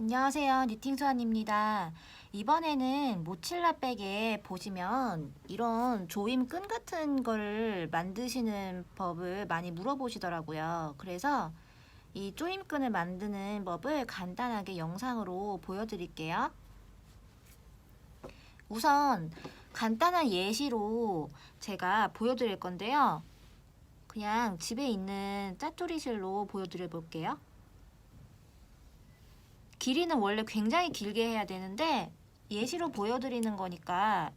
안녕하세요. 니팅수아입니다. 이번에는 모칠라 백에 보시면 이런 조임 끈 같은 걸 만드시는 법을 많이 물어보시더라고요. 그래서 이 조임 끈을 만드는 법을 간단하게 영상으로 보여드릴게요. 우선 간단한 예시로 제가 보여드릴 건데요. 그냥 집에 있는 짜투리실로 보여드려 볼게요. 길이는 원래 굉장히 길게 해야 되는데 예시로 보여드리는 거니까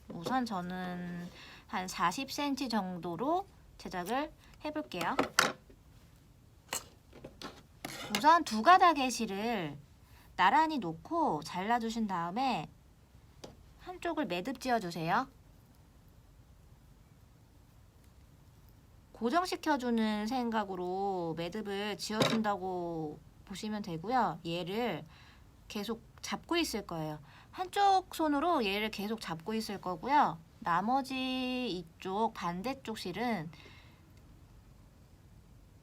우선 저는 한 40cm 정도로 제작을 해볼게요. 우선 두 가닥의 실을 나란히 놓고 잘라주신 다음에 한쪽을 매듭 지어주세요. 고정시켜주는 생각으로 매듭을 지어준다고 보시면 되고요. 얘를 계속 잡고 있을 거예요. 한쪽 손으로 얘를 계속 잡고 있을 거고요. 나머지 이쪽 반대쪽 실은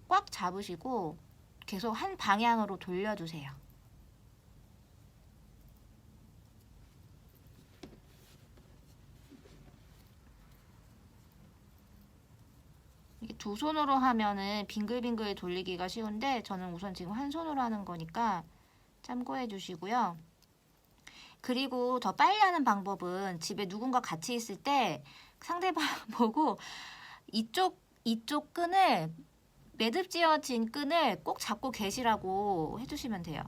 꽉 잡으시고 계속 한 방향으로 돌려주세요. 이게 두 손으로 하면은 빙글빙글 돌리기가 쉬운데 저는 우선 지금 한 손으로 하는 거니까 참고해 주시고요. 그리고 더 빨리 하는 방법은 집에 누군가 같이 있을 때 상대방 보고 이쪽 끈을 매듭 지어진 끈을 꼭 잡고 계시라고 해주시면 돼요.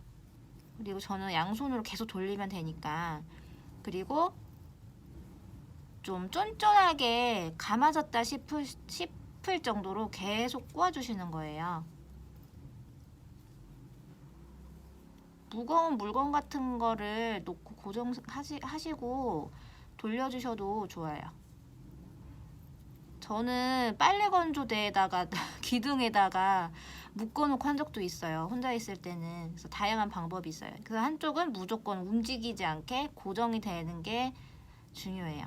그리고 저는 양손으로 계속 돌리면 되니까. 그리고 좀 쫀쫀하게 감아졌다 싶을 정도로 계속 꼬아주시는 거예요. 무거운 물건 같은 거를 놓고 고정하시고 돌려주셔도 좋아요. 저는 빨래 건조대에다가 기둥에다가 묶어놓고 한 적도 있어요. 혼자 있을 때는. 그래서 다양한 방법이 있어요. 그래서 한쪽은 무조건 움직이지 않게 고정이 되는 게 중요해요.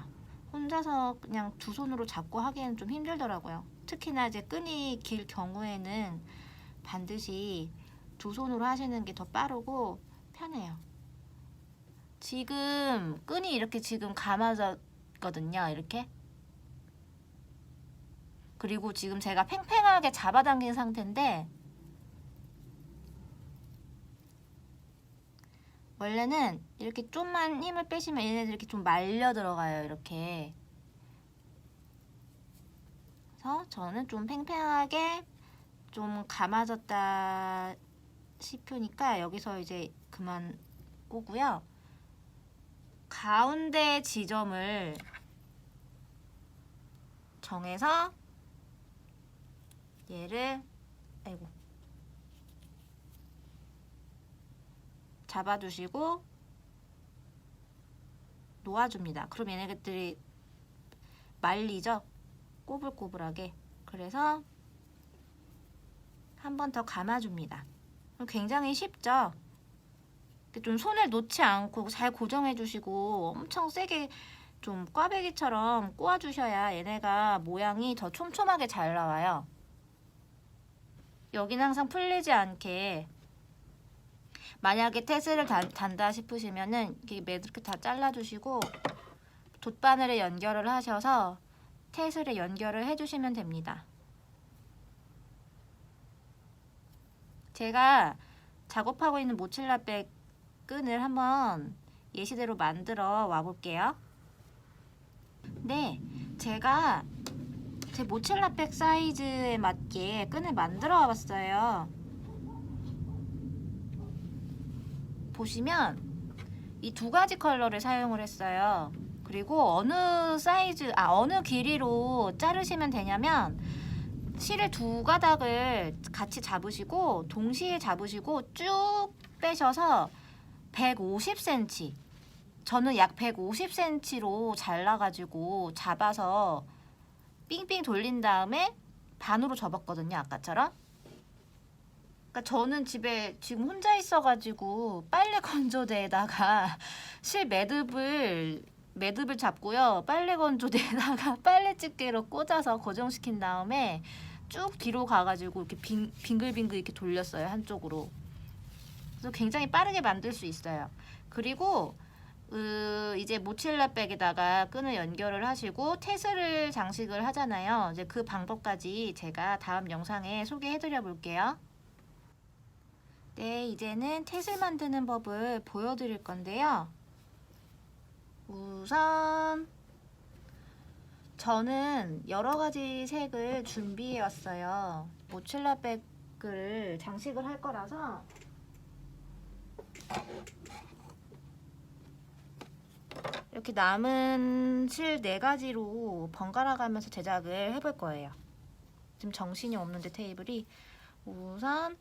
혼자서 그냥 두 손으로 잡고 하기에는 좀 힘들더라고요. 특히나 이제 끈이 길 경우에는 반드시 두 손으로 하시는 게 더 빠르고 편해요. 지금 끈이 이렇게 지금 감아졌거든요. 이렇게. 그리고 지금 제가 팽팽하게 잡아당긴 상태인데 원래는 이렇게 좀만 힘을 빼시면 얘네들 이렇게 좀 말려 들어가요. 이렇게. 그래서 저는 좀 팽팽하게 좀 감아졌다 싶으니까 여기서 이제 그만 꼬고요. 가운데 지점을 정해서 얘를 잡아주시고 놓아줍니다. 그럼 얘네들이 말리죠? 꼬불꼬불하게. 그래서 한 번 더 감아줍니다. 굉장히 쉽죠? 좀 손을 놓지 않고 잘 고정해 주시고 엄청 세게 좀 꽈배기처럼 꼬아 주셔야 얘네가 모양이 더 촘촘하게 잘 나와요. 여기는 항상 풀리지 않게 만약에 테스를 단다 싶으시면은 이렇게 다 잘라 주시고 돗바늘에 연결을 하셔서 테스를 연결을 해 주시면 됩니다. 제가 작업하고 있는 모칠라백 끈을 한번 예시대로 만들어 와 볼게요. 네, 제가 제 모칠라백 사이즈에 맞게 끈을 만들어 와 봤어요. 보시면 이 두 가지 컬러를 사용을 했어요. 그리고 어느 길이로 자르시면 되냐면 실을 두 가닥을 같이 잡으시고 동시에 잡으시고 쭉 빼셔서 150cm, 저는 약 150cm로 잘라가지고 잡아서 삥삥 돌린 다음에 반으로 접었거든요. 아까처럼. 그러니까 저는 집에 지금 혼자 있어가지고 빨래 건조대에다가 실 매듭을 잡고요. 빨래 건조대에다가 빨래 집게로 꽂아서 고정시킨 다음에 쭉 뒤로 가가지고 이렇게 빙글빙글 이렇게 돌렸어요. 한쪽으로. 그래서 굉장히 빠르게 만들 수 있어요. 그리고 이제 모칠라 백에다가 끈을 연결을 하시고 태스를 장식을 하잖아요. 이제 그 방법까지 제가 다음 영상에 소개해 드려 볼게요. 네, 이제는 태슬 만드는 법을 보여드릴 건데요. 우선 저는 여러 가지 색을 준비해 왔어요. 모칠라 백을 장식을 할 거라서 이렇게 남은 실 4가지로 번갈아 가면서 제작을 해볼 거예요. 지금 정신이 없는데 테이블이. 우선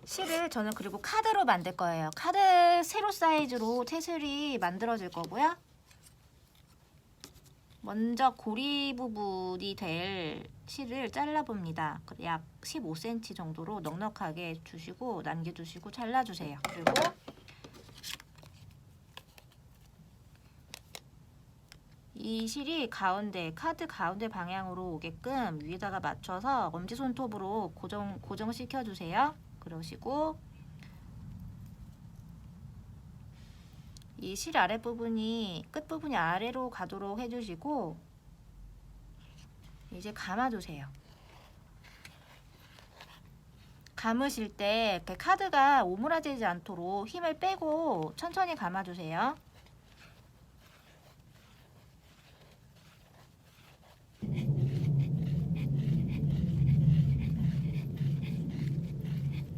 실을 저는 그리고 카드로 만들 거예요. 카드 세로 사이즈로 태슬이 만들어질 거고요. 먼저 고리 부분이 될 실을 잘라봅니다. 약 15cm 정도로 넉넉하게 주시고 남겨주시고 잘라주세요. 그리고 이 실이 가운데, 카드 가운데 방향으로 오게끔 위에다가 맞춰서 엄지손톱으로 고정시켜주세요. 그러시고 이 실 아랫부분이 끝부분이 아래로 가도록 해주시고 이제 감아주세요. 감으실 때 카드가 오므라지지 않도록 힘을 빼고 천천히 감아주세요.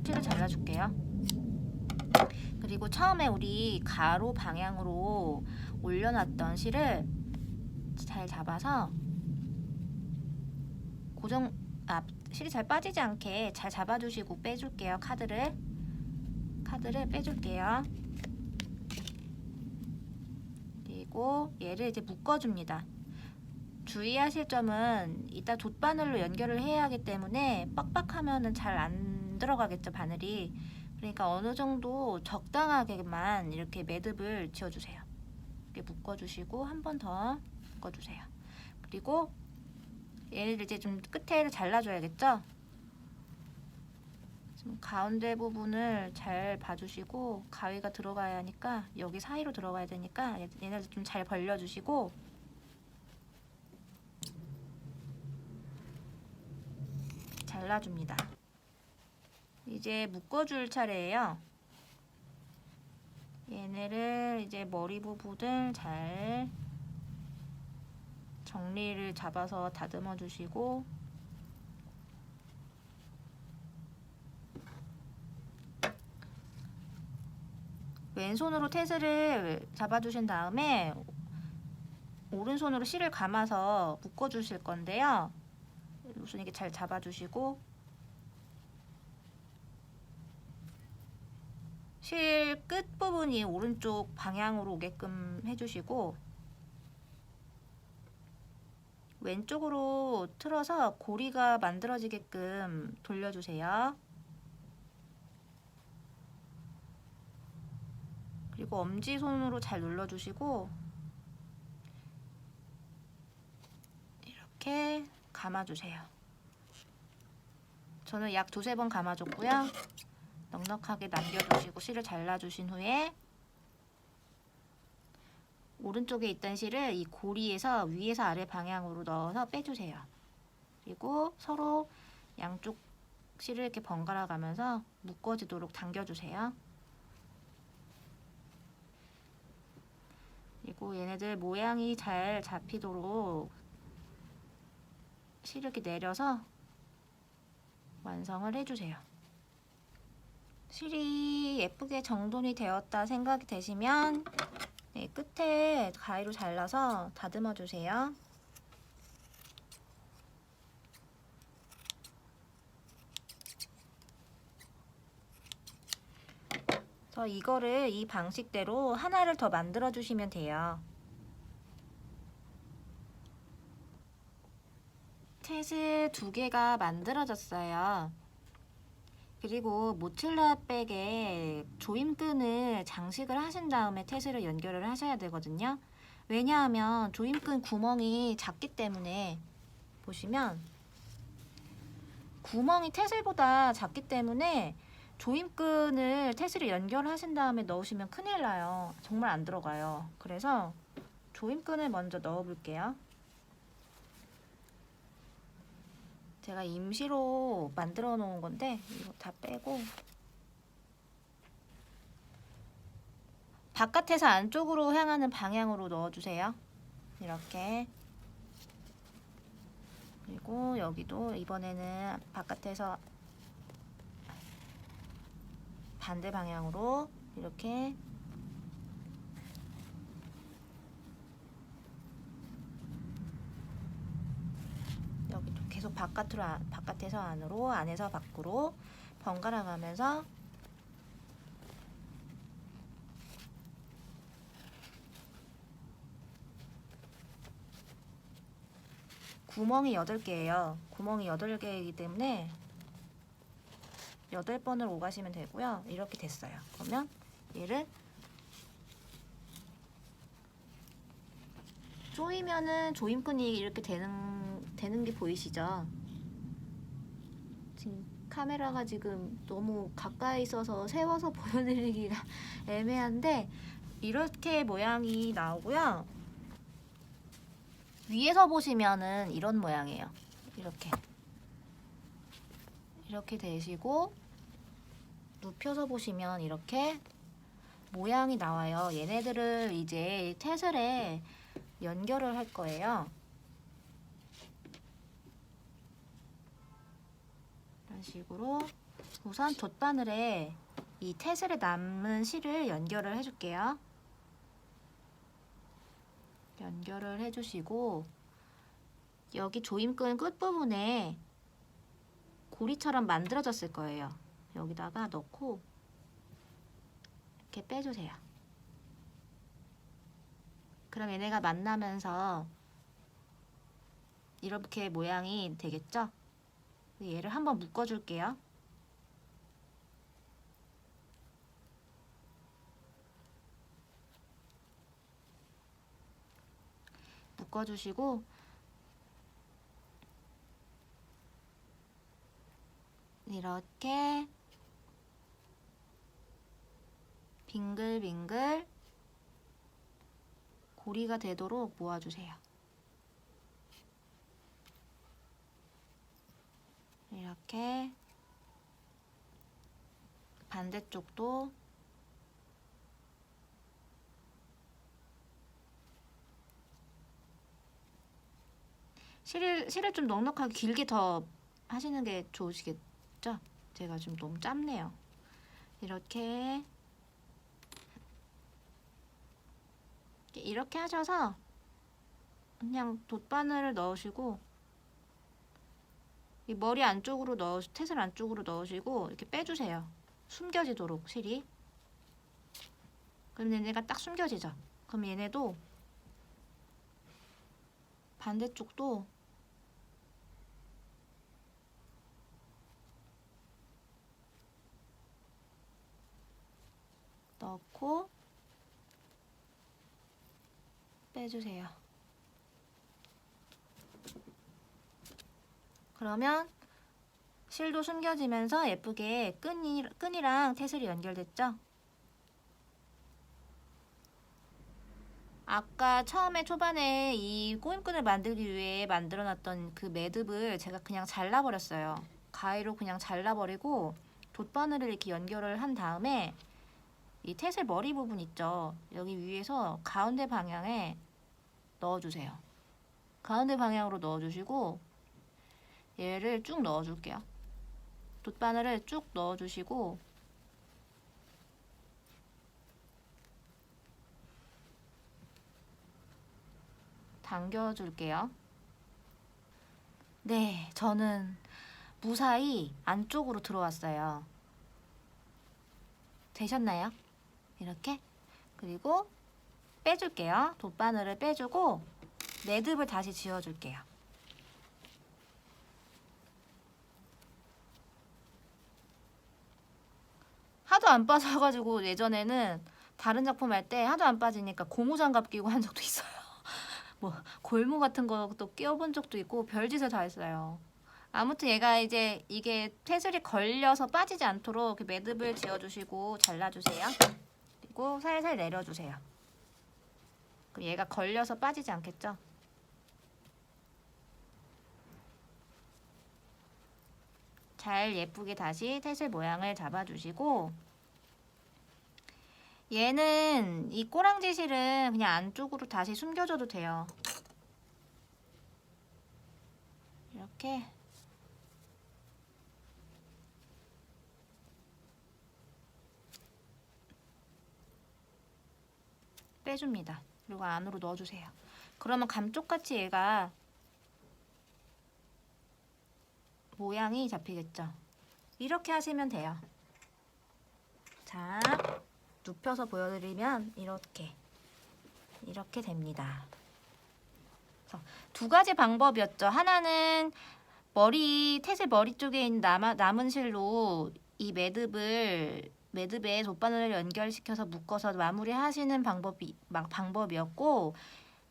실을 잘라줄게요. 그리고 처음에 우리 가로 방향으로 올려놨던 실을 잘 잡아서 실이 잘 빠지지 않게 잘 잡아주시고 빼줄게요. 카드를 빼줄게요. 그리고 얘를 이제 묶어줍니다. 주의하실 점은 이따 돗바늘로 연결을 해야 하기 때문에 빡빡하면은 잘 안 들어가겠죠, 바늘이. 그러니까 어느 정도 적당하게만 이렇게 매듭을 지어주세요. 이렇게 묶어주시고 한 번 더 묶어주세요. 그리고 얘를 이제 좀 끝에를 잘라줘야겠죠? 좀 가운데 부분을 잘 봐주시고 가위가 들어가야 하니까 여기 사이로 들어가야 되니까 얘네들 좀 잘 벌려주시고 잘라줍니다. 이제 묶어줄 차례예요. 얘네를 이제 머리 부분을 잘 정리를 잡아서 다듬어 주시고 왼손으로 태스를 잡아주신 다음에 오른손으로 실을 감아서 묶어주실 건데요. 우선 이게 잘 잡아주시고 실 끝부분이 오른쪽 방향으로 오게끔 해주시고 왼쪽으로 틀어서 고리가 만들어지게끔 돌려주세요. 그리고 엄지손으로 잘 눌러주시고 이렇게 감아주세요. 저는 약 2~3번 감아줬고요. 넉넉하게 남겨주시고 실을 잘라주신 후에 오른쪽에 있던 실을 이 고리에서 위에서 아래 방향으로 넣어서 빼주세요. 그리고 서로 양쪽 실을 이렇게 번갈아 가면서 묶어지도록 당겨주세요. 그리고 얘네들 모양이 잘 잡히도록 실을 이렇게 내려서 완성을 해주세요. 실이 예쁘게 정돈이 되었다 생각이 되시면 끝에 가위로 잘라서 다듬어 주세요. 그래서 이거를 이 방식대로 하나를 더 만들어 주시면 돼요. 태슬 2개가 만들어졌어요. 그리고 모칠라 백에 조임끈을 장식을 하신 다음에 태슬을 연결을 하셔야 되거든요. 왜냐하면 조임끈 구멍이 작기 때문에 보시면 구멍이 태슬보다 작기 때문에 조임끈을 태슬에 연결하신 다음에 넣으시면 큰일 나요. 정말 안 들어가요. 그래서 조임끈을 먼저 넣어 볼게요. 제가 임시로 만들어 놓은 건데 이거 다 빼고 바깥에서 안쪽으로 향하는 방향으로 넣어주세요. 이렇게. 그리고 여기도 이번에는 바깥에서 반대 방향으로 이렇게 여기도 계속 바깥에서 안으로, 안에서 밖으로 번갈아 가면서 구멍이 8개예요. 구멍이 8개이기 때문에 8번을 오가시면 되고요. 이렇게 됐어요. 그러면 얘를 조이면은 조임끈이 이렇게 되는 게 보이시죠? 지금 카메라가 지금 너무 가까이 있어서 세워서 보여드리기가 애매한데 이렇게 모양이 나오고요. 위에서 보시면은 이런 모양이에요. 이렇게 되시고 눕혀서 보시면 이렇게 모양이 나와요. 얘네들을 이제 태슬에 연결을 할 거예요. 이런 식으로 우선 돛바늘에 이 태슬에 남은 실을 연결을 해줄게요. 연결을 해주시고 여기 조임끈 끝부분에 고리처럼 만들어졌을 거예요. 여기다가 넣고 이렇게 빼주세요. 그럼 얘네가 만나면서 이렇게 모양이 되겠죠? 얘를 한번 묶어줄게요. 묶어주시고 이렇게 빙글빙글 고리가 되도록 모아주세요. 이렇게 반대쪽도 실을 좀 넉넉하게 길게 더 하시는 게 좋으시겠죠? 제가 좀 너무 짧네요. 이렇게 하셔서 그냥 돛바늘을 넣으시고 이 머리 안쪽으로 태슬 안쪽으로 넣으시고 이렇게 빼주세요. 숨겨지도록 실이. 그럼 얘네가 딱 숨겨지죠. 그럼 얘네도 반대쪽도 넣고 빼주세요. 그러면 실도 숨겨지면서 예쁘게 끈이랑 태슬이 연결됐죠? 아까 처음에 초반에 이 꼬임끈을 만들기 위해 만들어놨던 그 매듭을 제가 그냥 잘라버렸어요. 가위로 그냥 잘라버리고 돛바늘을 이렇게 연결을 한 다음에 이 태슬 머리 부분 있죠? 여기 위에서 가운데 방향에 넣어주세요. 가운데 방향으로 넣어주시고 얘를 쭉 넣어줄게요. 돛바늘을 쭉 넣어주시고 당겨줄게요. 네, 저는 무사히 안쪽으로 들어왔어요. 되셨나요? 이렇게. 그리고 빼줄게요. 돛바늘을 빼주고 매듭을 다시 지어줄게요. 하도 안 빠져가지고 예전에는 다른 작품 할 때 하도 안 빠지니까 고무장갑 끼고 한 적도 있어요. 뭐 골무 같은 것도 끼워본 적도 있고 별짓을 다 했어요. 아무튼 얘가 이제 이게 테슬이 걸려서 빠지지 않도록 이렇게 매듭을 지어주시고 잘라주세요. 그리고 살살 내려주세요. 그럼 얘가 걸려서 빠지지 않겠죠? 잘 예쁘게 다시 테슬 모양을 잡아주시고, 얘는 이 꼬랑지 실은 그냥 안쪽으로 다시 숨겨줘도 돼요. 이렇게 빼줍니다. 그리고 안으로 넣어주세요. 그러면 감쪽같이 얘가 모양이 잡히겠죠? 이렇게 하시면 돼요. 자, 눕혀서 보여드리면 이렇게 됩니다. 두 가지 방법이었죠. 하나는 테슬 머리 쪽에 있는 남은 실로 이 매듭에 돗바늘을 연결시켜서 묶어서 마무리하시는 방법이었고,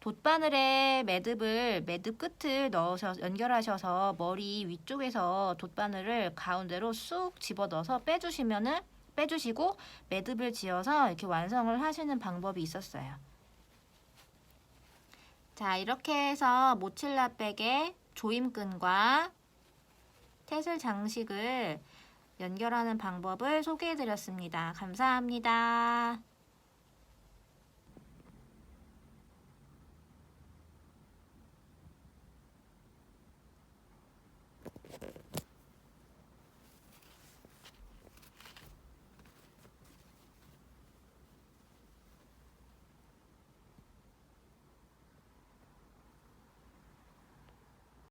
돗바늘에 매듭 끝을 넣어서 연결하셔서 머리 위쪽에서 돗바늘을 가운데로 쑥 집어넣어서 빼주시고 매듭을 지어서 이렇게 완성을 하시는 방법이 있었어요. 자, 이렇게 해서 모칠라 백의 조임끈과 테슬 장식을 연결하는 방법을 소개해드렸습니다. 감사합니다.